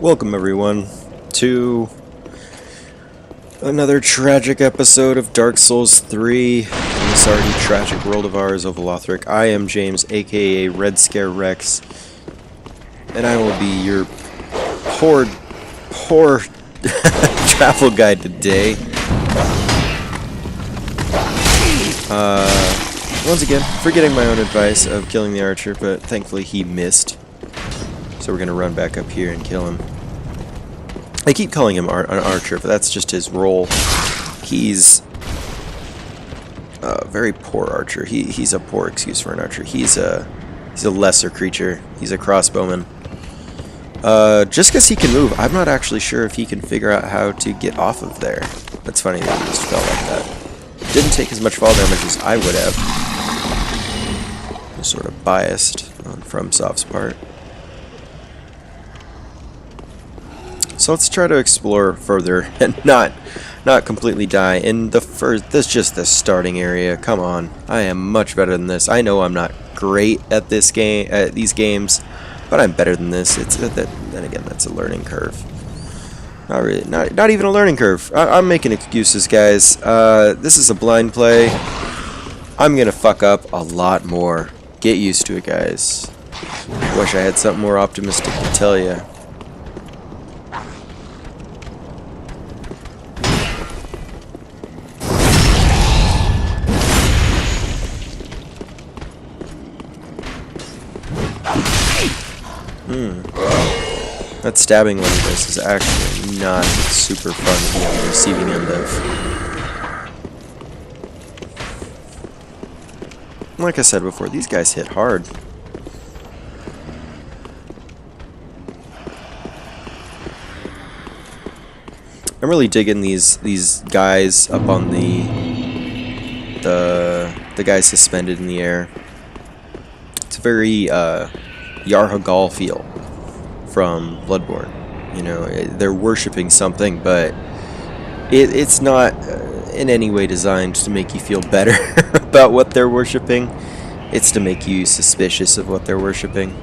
Welcome everyone to another tragic episode of Dark Souls 3 in this already tragic world of ours of Lothric. I am James, aka Red Scare Rex, and I will be your poor travel guide today. Once again, forgetting my own advice of killing the archer, but thankfully he missed. So we're going to run back up here and kill him. I keep calling him an archer, but that's just his role. He's a very poor archer. He's a poor excuse for an archer. He's a lesser creature. He's a crossbowman. Just because he can move, I'm not actually sure if he can figure out how to get off of there. That's funny that he just fell like that. Didn't take as much fall damage as I would have. I'm sort of biased on FromSoft's part. So let's try to explore further and not completely die. In the first, this is just the starting area. Come on, I am much better than this. I know I'm not great at this game, at these games, but I'm better than this. It's then again, that's a learning curve. Not really, not even a learning curve. I'm making excuses, guys. This is a blind play. I'm gonna fuck up a lot more. Get used to it, guys. Wish I had something more optimistic to tell you. That stabbing one of this is actually not super fun to be on the receiving end of. Like I said before, these guys hit hard. I'm really digging these guys up on the guys suspended in the air. It's a very Yarhagal feel from Bloodborne. You know, they're worshipping something, but it's not in any way designed to make you feel better about what they're worshipping. It's to make you suspicious of what they're worshipping.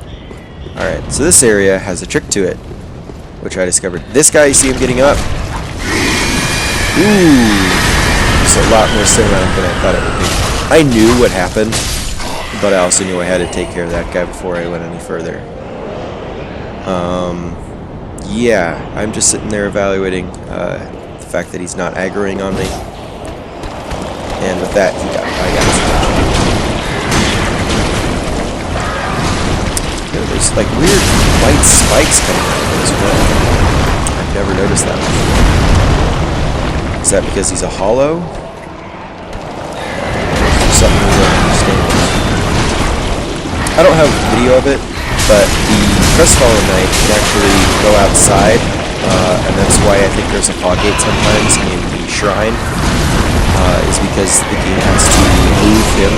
Alright, so this area has a trick to it, which I discovered. This guy, you see him getting up? Ooh! It's a lot more cinematic than I thought it would be. I knew what happened, but I also knew I had to take care of that guy before I went any further. Yeah, I'm just sitting there evaluating the fact that he's not aggroing on me. And with that, I got his attention. There's like weird white spikes coming out of him as well. I've never noticed that before. Is that because he's a hollow? Something we don't understand. I don't have a video of it, but the Crestfallen Knight can actually go outside, and that's why I think there's a fog gate sometimes in the shrine, is because the game has to move him.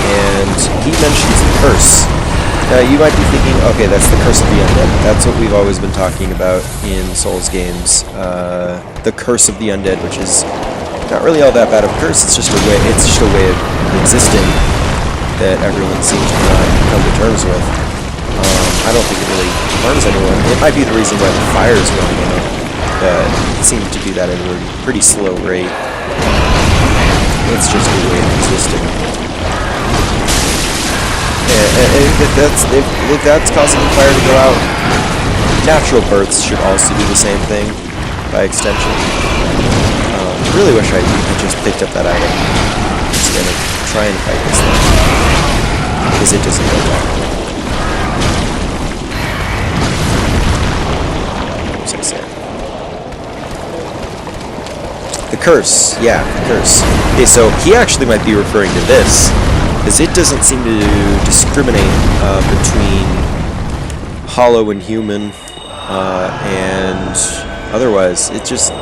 And he mentions the curse. Now you might be thinking, okay, that's the curse of the undead. That's what we've always been talking about in Souls games. The curse of the undead, which is not really all that bad of a curse. It's just a way of existing that everyone seems to not come to terms with. I don't think it really harms anyone. It might be the reason why the fire is going out, but it seems to do that at a pretty slow rate. It's just a way of existing. If that's causing the fire to go out, natural births should also do the same thing, by extension. I really wish I just picked up that item instead of trying to fight this thing, because it doesn't go well. What was I saying? The curse, yeah, the curse. Okay, so he actually might be referring to this, because it doesn't seem to discriminate between hollow and human, and otherwise, it just...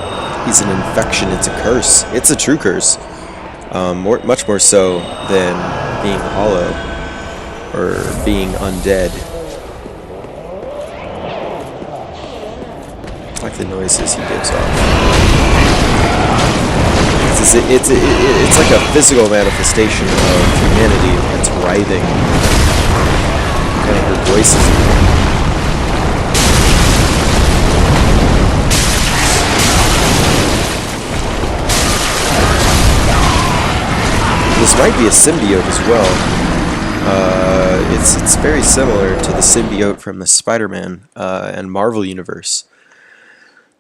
He's an infection, it's a curse. It's a true curse. Much more so than being hollow or being undead. I like the noises he gives off. It's like a physical manifestation of humanity. It's writhing. kind of heard voices. This might be a symbiote as well. It's very similar to the symbiote from the Spider-Man and Marvel universe.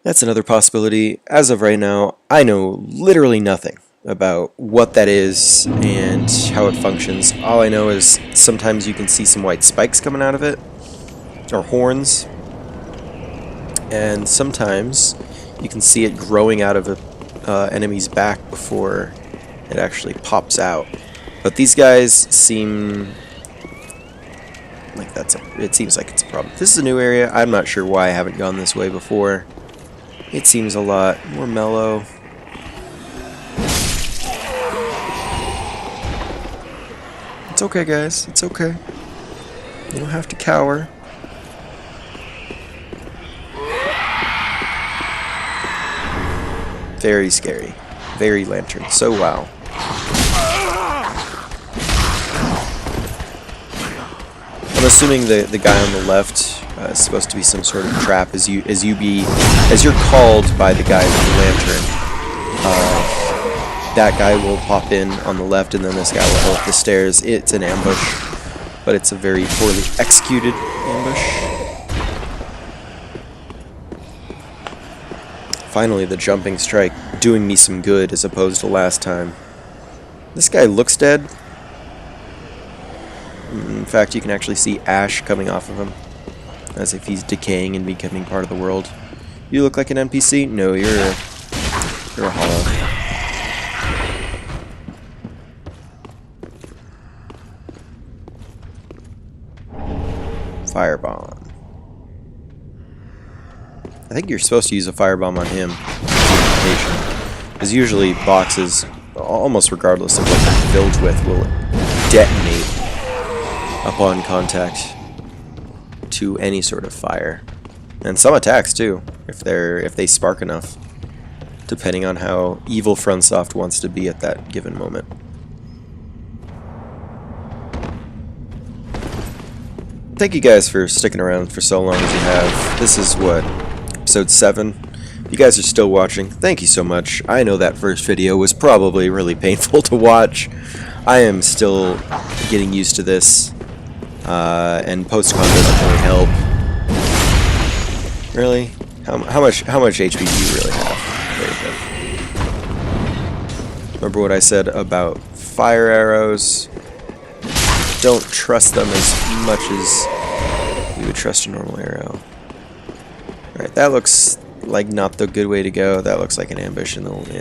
That's another possibility. As of right now, I know literally nothing about what that is and how it functions. All I know is sometimes you can see some white spikes coming out of it, or horns, and sometimes you can see it growing out of an enemy's back before it actually pops out. But these guys seem like it seems like it's a problem. This is a new area. I'm not sure why I haven't gone this way before. It seems a lot more mellow. It's okay, guys. It's okay. You don't have to cower. Very scary. Very Lantern. So wow. I'm assuming the guy on the left is supposed to be some sort of trap as you're called by the guy with the lantern. That guy will pop in on the left, and then this guy will go up the stairs. It's an ambush, but it's a very poorly executed ambush. Finally, the jumping strike doing me some good as opposed to last time. This guy looks dead. In fact, you can actually see ash coming off of him, as if he's decaying and becoming part of the world. You look like an NPC? No, you're a hollow. Firebomb. I think you're supposed to use a firebomb on him, because usually boxes, almost regardless of what they're filled with, will detonate upon contact to any sort of fire, and some attacks too, if they spark enough, depending on how evil FromSoft wants to be at that given moment. Thank you guys for sticking around for so long as you have. This is what, episode 7. If you guys are still watching, thank you so much. I know that first video was probably really painful to watch. I am still getting used to this. And post-con doesn't really help. Really? How much HP do you really have? There you go. Remember what I said about fire arrows? Don't trust them as much as you would trust a normal arrow. Alright, that looks like not the good way to go. That looks like an ambush in the waiting.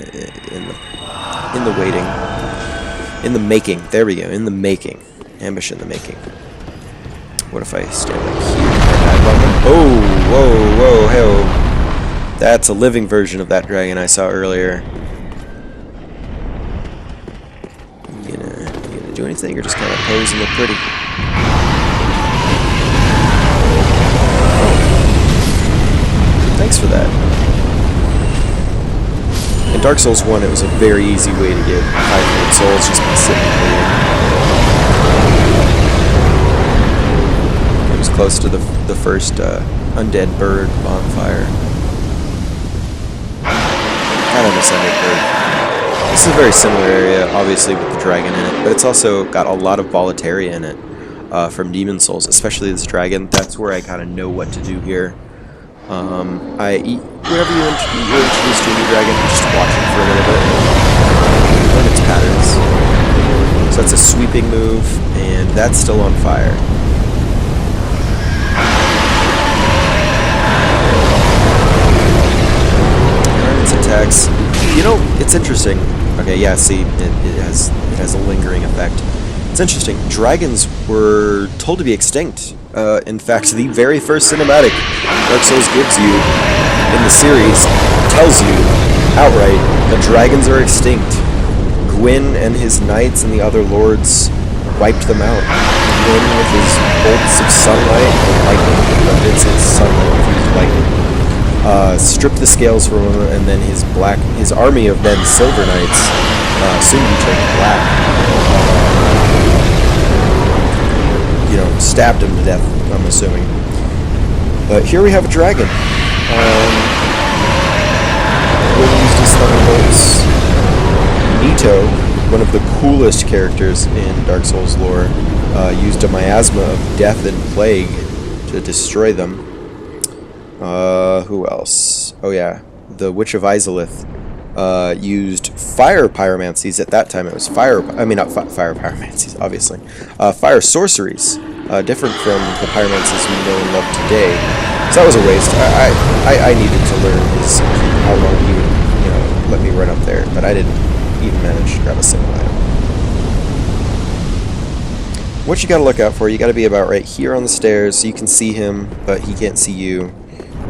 In the making. There we go. In the making. Ambush in the making. What if I stand like here? Oh, whoa, whoa, hell. That's a living version of that dragon I saw earlier. You gonna do anything or just kind of pose and look pretty? Thanks for that. In Dark Souls 1, it was a very easy way to get 500 souls just by sitting there. It was close to the first undead bird bonfire. Kind of this undead bird. This is a very similar area, obviously, with the dragon in it, but it's also got a lot of Boletaria in it from Demon Souls, especially this dragon. That's where I kind of know what to do here. Whenever you're introduced to a new dragon, just watch it for a little bit. Learn its patterns. So that's a sweeping move, and that's still on fire. Learn its attacks. You know, it's interesting. Okay, yeah, see, it has a lingering effect. It's interesting. Dragons were told to be extinct. In fact, the very first cinematic Dark Souls gives you in the series tells you outright the dragons are extinct. Gwyn and his knights and the other lords wiped them out. Gwyn with his bolts of sunlight and lightning. It's sunlight fused lightning. Stripped the scales from him, and then his army of then Silver Knights soon be turned black. stabbed him to death, I'm assuming. But here we have a dragon. Really used his thunderbolts. Nito, one of the coolest characters in Dark Souls lore, used a miasma of death and plague to destroy them. Who else? Oh yeah, the Witch of Izalith used fire pyromancies. At that time it was fire pyromancies, obviously. Fire sorceries, different from the pyromancies we know and love today. So that was a waste. I needed to learn how long he would, let me run up there, but I didn't even manage to grab a single item. What you gotta look out for, you gotta be about right here on the stairs so you can see him, but he can't see you.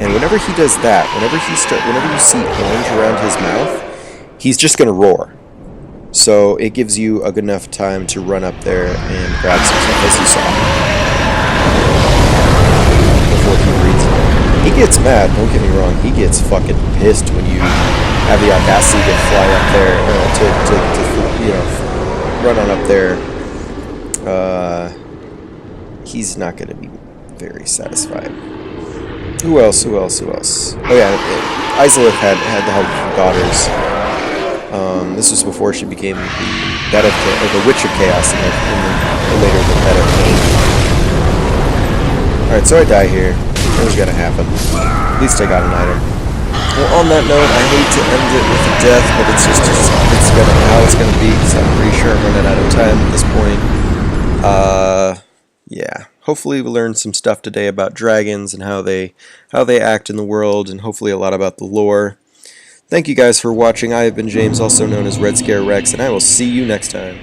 And whenever he does that, whenever you see orange around his mouth, he's just gonna roar. So it gives you a good enough time to run up there and grab some stuff, as you saw. Before he reads it. He gets mad, don't get me wrong, he gets fucking pissed when you have the audacity to fly up there, to run on up there. He's not gonna be very satisfied. Who else? Oh yeah, Izalith had the help of her daughters. This was before she became the Witch of Chaos in the later the Bed of Pain. Alright, so I die here. That was gonna happen. At least I got an item. Well, on that note, I hate to end it with a death, but it's how it's gonna be, because I'm pretty sure I'm running out of time at this point. Yeah. Hopefully we learned some stuff today about dragons and how they act in the world, and hopefully a lot about the lore. Thank you guys for watching. I have been James, also known as Red Scare Rex, and I will see you next time.